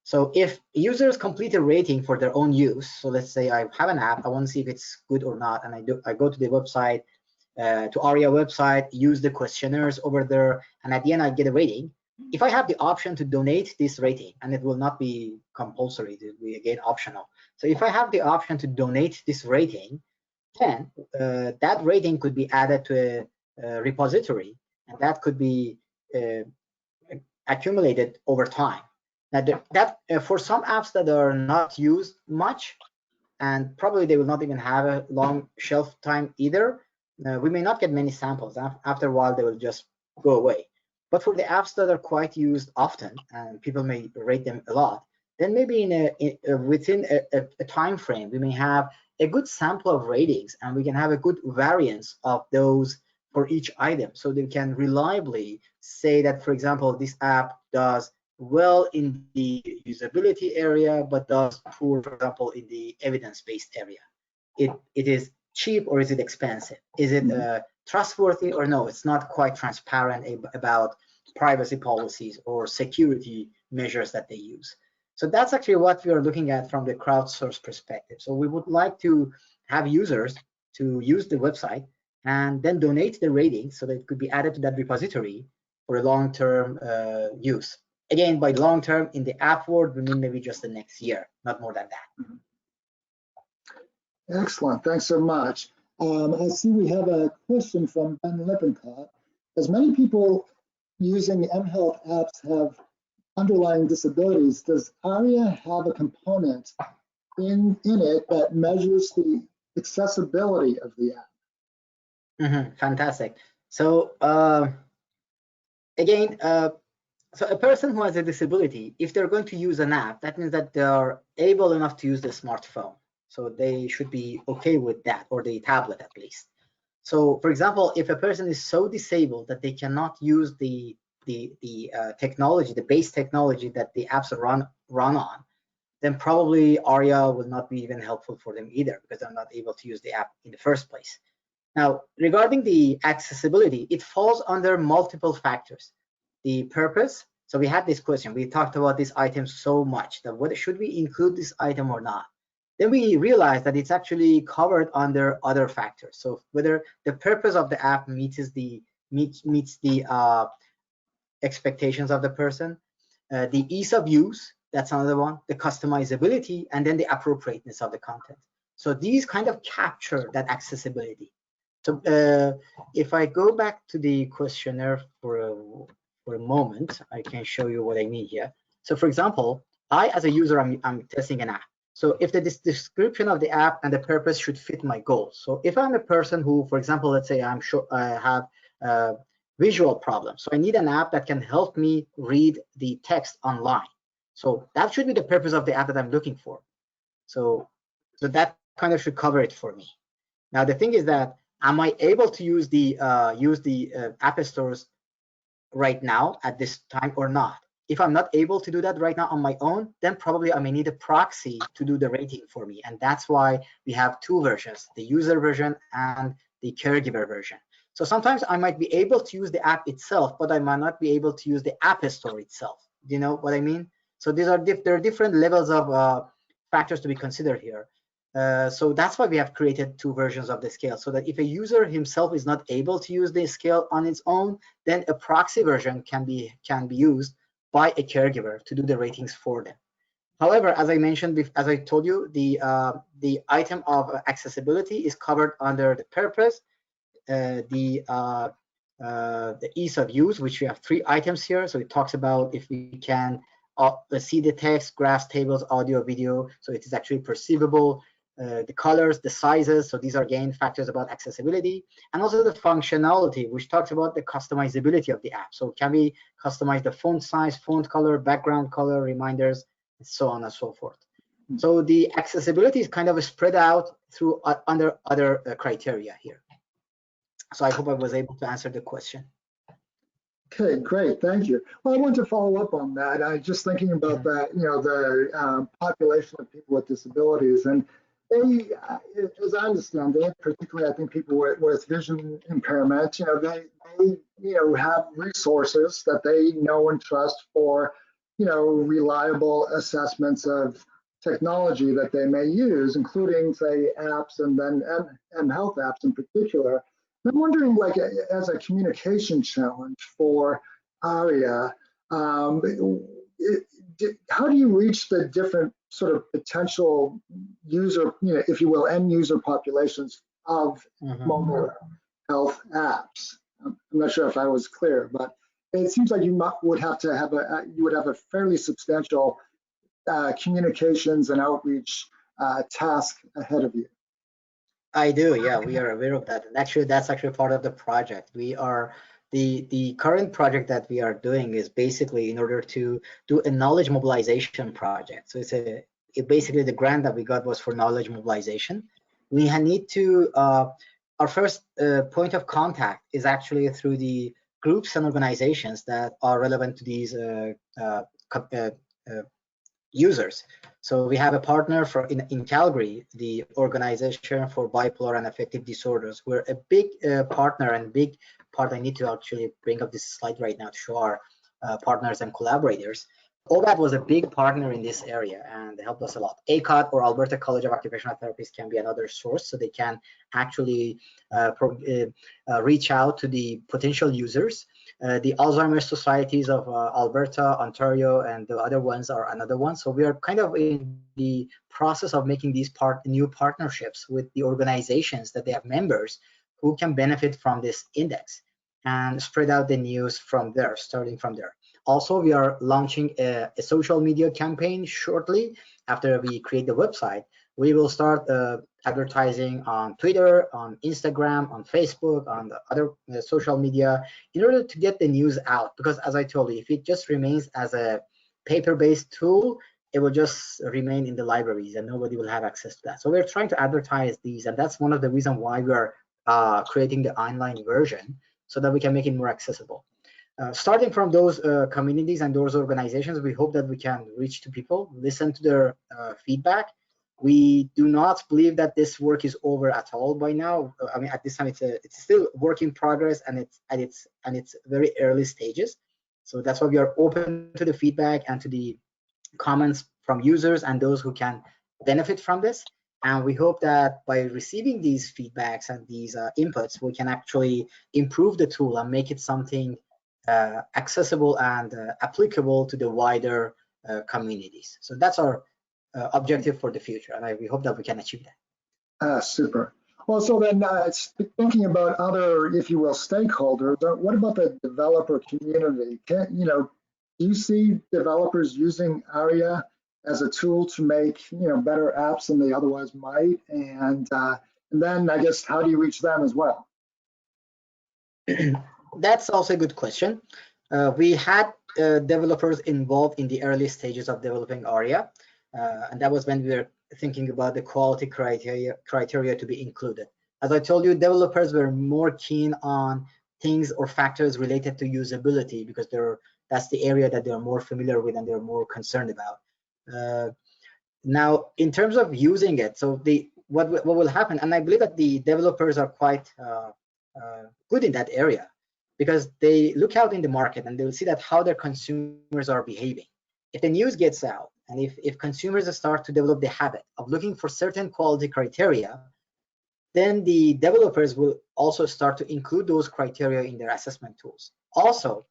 So if users complete a rating for their own use, so let's say I have an app, I want to see if it's good or not, and I go to the website, to ARIA website, use the questionnaires over there, and at the end I get a rating. If I have the option to donate this rating, and it will not be compulsory, it will be again optional. So if I have the option to donate this rating, then that rating could be added to a repository, and that could be accumulated over time. Now for some apps that are not used much, and probably they will not even have a long shelf time either, we may not get many samples. After a while, they will just go away. But for the apps that are quite used often, and people may rate them a lot, then maybe within a time frame, we may have a good sample of ratings, and we can have a good variance of those for each item. So they can reliably say that, for example, this app does well in the usability area, but does poor, for example, in the evidence-based area. It is cheap or is it expensive? Is it trustworthy or no? It's not quite transparent about privacy policies or security measures that they use. So that's actually what we are looking at from the crowdsource perspective. So we would like to have users to use the website and then donate the ratings so that it could be added to that repository for a long-term use. Again, by long-term in the app world, we mean maybe just the next year, not more than that. Excellent, thanks so much. I see we have a question from Ben Lippincott. As many people using mHealth apps have underlying disabilities, does ARIA have a component in it that measures the accessibility of the app? Fantastic. So again, so a person who has a disability, if they're going to use an app, that means that they are able enough to use the smartphone. So they should be okay with that, or the tablet at least. So for example, if a person is so disabled that they cannot use the technology, the base technology that the apps run on, then probably ARIA will not be even helpful for them either, because they're not able to use the app in the first place. Now, regarding the accessibility, it falls under multiple factors. The purpose, so we had this question, we talked about this item so much, that whether should we include this item or not? Then we realized that it's actually covered under other factors. So whether the purpose of the app meets the expectations of the person, the ease of use, that's another one, the customizability, and then the appropriateness of the content. So these kind of capture that accessibility. So if I go back to the questionnaire for a moment, I can show you what I mean here. So for example, I as a user, I'm testing an app. So if the description of the app and the purpose should fit my goals. So if I'm a person who, for example, let's say I'm sure I have visual problems, so I need an app that can help me read the text online. So that should be the purpose of the app that I'm looking for. So that kind of should cover it for me. Now the thing is that, am I able to use the app stores right now at this time or not? If I'm not able to do that right now on my own, then probably I may need a proxy to do the rating for me. And that's why we have two versions, the user version and the caregiver version. So sometimes I might be able to use the app itself, but I might not be able to use the app store itself. Do you know what I mean? So these are there are different levels of factors to be considered here. So that's why we have created two versions of the scale, so that if a user himself is not able to use the scale on its own, then a proxy version can be used by a caregiver to do the ratings for them. However, as I mentioned, as I told you, the item of accessibility is covered under the purpose, the ease of use, which we have 3 items here. So it talks about if we can see the text, graphs, tables, audio, video, so it is actually perceivable. The colors, the sizes, so these are again factors about accessibility, and also the functionality, which talks about the customizability of the app. So can we customize the font size, font color, background color, reminders, and so on and so forth. So the accessibility is kind of spread out through under other criteria here. So I hope I was able to answer the question. Okay, great, thank you. Well, I want to follow up on that. I was just thinking about that, the population of people with disabilities, and they, as I understand it, particularly I think people with vision impairment, they have resources that they know and trust for, reliable assessments of technology that they may use, including say apps and then mHealth apps in particular. I'm wondering, like, as a communication challenge for ARIA, how do you reach the different sort of potential user, if you will, end user populations of mobile health apps? I'm not sure if I was clear, but it seems like you would have to have a fairly substantial communications and outreach task ahead of you. I do, yeah, we are aware of that. And actually, that's actually part of the project. We are, the current project that we are doing is basically in order to do a knowledge mobilization project. So basically the grant that we got was for knowledge mobilization. We need to, our first point of contact is actually through the groups and organizations that are relevant to these users. So we have a partner in Calgary, the Organization for Bipolar and Affective Disorders. We're a big partner and big part. I need to actually bring up this slide right now to show our partners and collaborators. OBAT was a big partner in this area and they helped us a lot. ACOT, or Alberta College of Occupational Therapists, can be another source, so they can actually reach out to the potential users. The Alzheimer's Societies of Alberta, Ontario, and the other ones are another one. So we are kind of in the process of making these new partnerships with the organizations that they have members who can benefit from this index and spread out the news from there, starting from there. Also, we are launching a social media campaign shortly after we create the website. We will start advertising on Twitter, on Instagram, on Facebook, on the other social media in order to get the news out. Because as I told you, if it just remains as a paper-based tool, it will just remain in the libraries and nobody will have access to that. So we're trying to advertise these, and that's one of the reasons why we are creating the online version, so that we can make it more accessible. Starting from those communities and those organizations, we hope that we can reach to people, listen to their feedback. We do not believe that this work is over at all by now. I mean, at this time, it's still work in progress, and it's at its very early stages. So that's why we are open to the feedback and to the comments from users and those who can benefit from this. And we hope that by receiving these feedbacks and these inputs, we can actually improve the tool and make it something accessible and applicable to the wider communities. So that's our objective for the future, and we hope that we can achieve that. Super. Well, so then thinking about other, if you will, stakeholders, what about the developer community? Do you see developers using ARIA as a tool to make better apps than they otherwise might, and then I guess how do you reach them as well? That's also a good question. We had developers involved in the early stages of developing ARIA, and that was when we were thinking about the quality criteria to be included. As I told you, developers were more keen on things or factors related to usability because that's the area that they're more familiar with and they're more concerned about. Now, in terms of using it, so what will happen, and I believe that the developers are quite good in that area, because they look out in the market and they will see that how their consumers are behaving. If the news gets out and if consumers start to develop the habit of looking for certain quality criteria, then the developers will also start to include those criteria in their assessment tools. Also,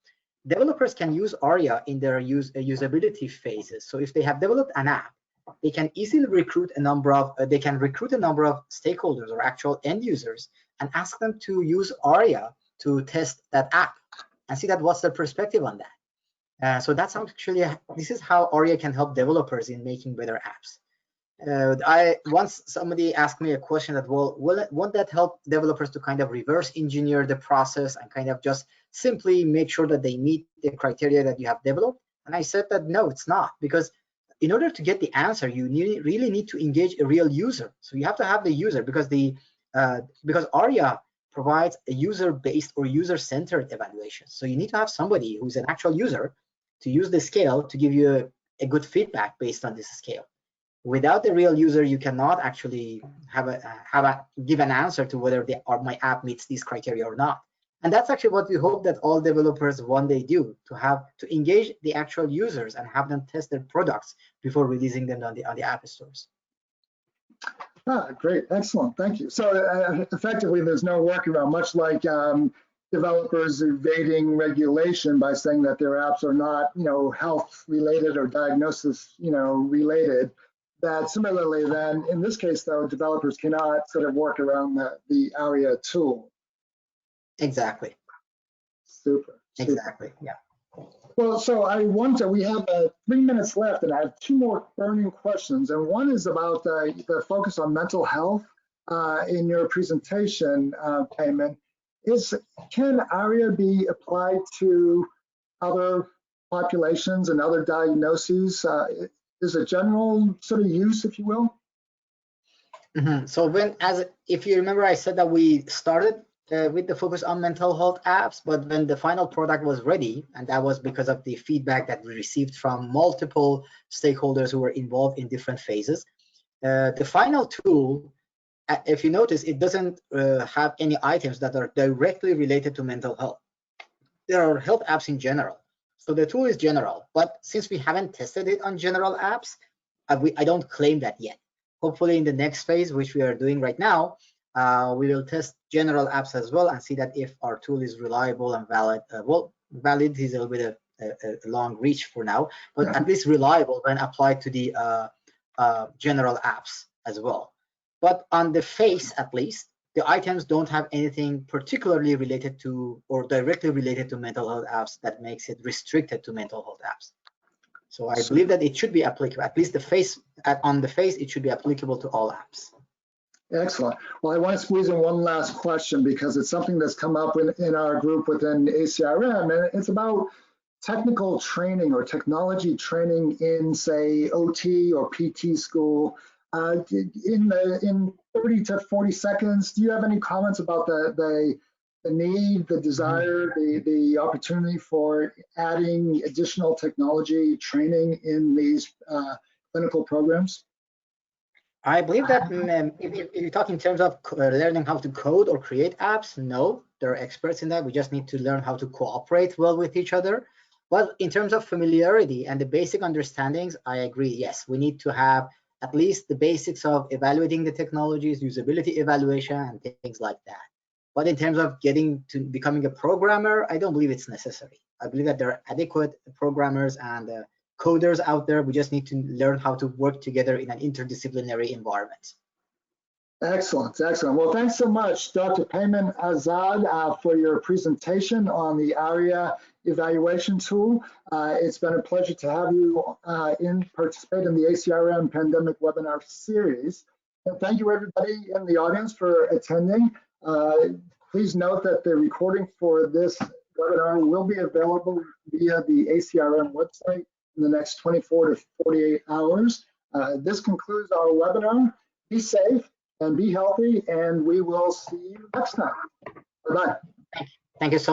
developers can use ARIA in their usability phases. So if they have developed an app, they can easily recruit a number of stakeholders or actual end users and ask them to use ARIA to test that app and see that what's their perspective on that. So that's actually, this is how ARIA can help developers in making better apps. Once somebody asked me a question that, well, won't that help developers to kind of reverse engineer the process and kind of just simply make sure that they meet the criteria that you have developed? And I said that no, it's not, because in order to get the answer, you really need to engage a real user. So you have to have the user, because because ARIA provides a user-based or user-centered evaluation. So you need to have somebody who's an actual user to use the scale to give you a good feedback based on this scale. Without the real user, you cannot actually give an answer to whether my app meets these criteria or not. And that's actually what we hope that all developers one day do, to engage the actual users and have them test their products before releasing them on the app stores. Great, excellent, thank you. So effectively, there's no workaround, much like developers evading regulation by saying that their apps are not, health related or diagnosis, related. That similarly, then in this case, though, developers cannot sort of work around the ARIA tool. Exactly. Super. Exactly. Yeah. Well, so we have 3 minutes left, and I have 2 more burning questions. And one is about the focus on mental health in your presentation, Peyman. Can ARIA be applied to other populations and other diagnoses? Is a general sort of use, if you will? Mm-hmm. So if you remember, I said that we started with the focus on mental health apps, but when the final product was ready, and that was because of the feedback that we received from multiple stakeholders who were involved in different phases, the final tool, if you notice, it doesn't have any items that are directly related to mental health. There are health apps in general. So the tool is general, but since we haven't tested it on general apps, I don't claim that yet. Hopefully in the next phase, which we are doing right now, we will test general apps as well and see that if our tool is reliable and valid. Well, valid is a little bit a long reach for now, but at least reliable when applied to the general apps as well. But on the face, at least, the items don't have anything particularly related to or directly related to mental health apps that makes it restricted to mental health apps. So I believe that it should be applicable, at least on the face, it should be applicable to all apps. Excellent. Well, I want to squeeze in one last question because it's something that's come up in our group within ACRM, and it's about technical training or technology training in, say, OT or PT school. In 30 to 40 seconds, do you have any comments about the need, the desire, the opportunity for adding additional technology training in these clinical programs? I believe that if you talk in terms of learning how to code or create apps, no, there are experts in that. We just need to learn how to cooperate well with each other. But in terms of familiarity and the basic understandings, I agree. Yes, we need to have at least the basics of evaluating the technologies, usability evaluation, and things like that. But in terms of getting to becoming a programmer, I don't believe it's necessary. I believe that there are adequate programmers and coders out there. We just need to learn how to work together in an interdisciplinary environment. Excellent, excellent. Well, thanks so much, Dr. Peyman Azad, for your presentation on the ARIA evaluation tool. It's been a pleasure to have you participate in the ACRM Pandemic Webinar Series. And thank you everybody in the audience for attending. Please note that the recording for this webinar will be available via the ACRM website in the next 24 to 48 hours. This concludes our webinar. Be safe and be healthy, and we will see you next time. Bye-bye. Thank you so much.